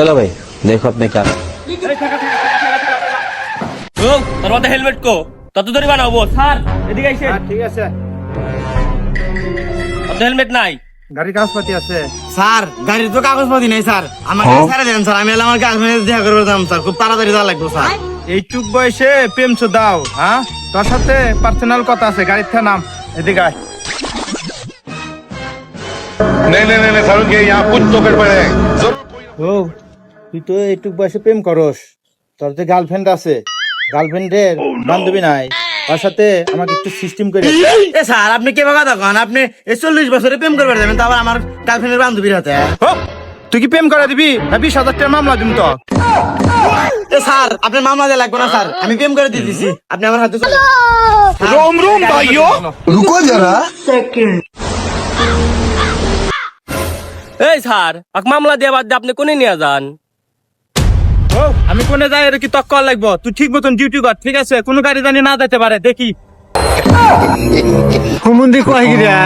चलो भाई देखो अपने क्या তোর মাথায় হেলমেট কো তত ধরে বানাবো স্যার এদিকে আইসে ঠিক আছে অত হেলমেট নাই গাড়ি কাগজপাতি আছে স্যার গাড়ির তো কাগজপাতি নেই স্যার আমাকে ছেড়ে দেন স্যার আমি আমার গার্লফ্রেন্ডের দেখা করবো যাম স্যার খুব তাড়াতাড়ি যাওয়া লাগবে স্যার এইটুক বয়সে প্রেম দাও হ্যাঁ তোর সাথে পার্সোনাল কথা আছে গাড়ির থেকে নাম এদিকে আয় नहीं नहीं नहीं सारुण के यहाँ कुछ तो गड़बड़ है ও তুই তো এইটুক বয়সে প্রেম করস তোর যে গার্লফ্রেন্ড আছে গার্লফ্রেন্ডের বান্ধবী নাই ওর সাথে আমাকে একটু সিস্টেম করে এ স্যার আপনি কে কথা কন আপনি 40 বছরে প্রেম করবে যাবেন তো আবার আমার গার্লফ্রেন্ডের বান্ধবীর হাতে ও, তুই কি প্রেম করে দিবি না 20,000 টাকা মামলা দিম তো এ স্যার আপনার মামলা দেওয়া লাগবে না স্যার আমি প্রেম করে দিয়ে দিছি আপনি আমার হাতে চলে रोम रोम भाइयों रुको जरा এই স্যার আক মামলা দিয়ে বাদ দিয়ে আপনি কোনে নিয়ে যান ও আমি কোনে যাই এর কি তক্কর লাগবো তুই ঠিক মতন ডিউটি কর ঠিক আছে কোনো গাড়ি জানি না যেতে পারে দেখি হুমুন্দি কয় গিরা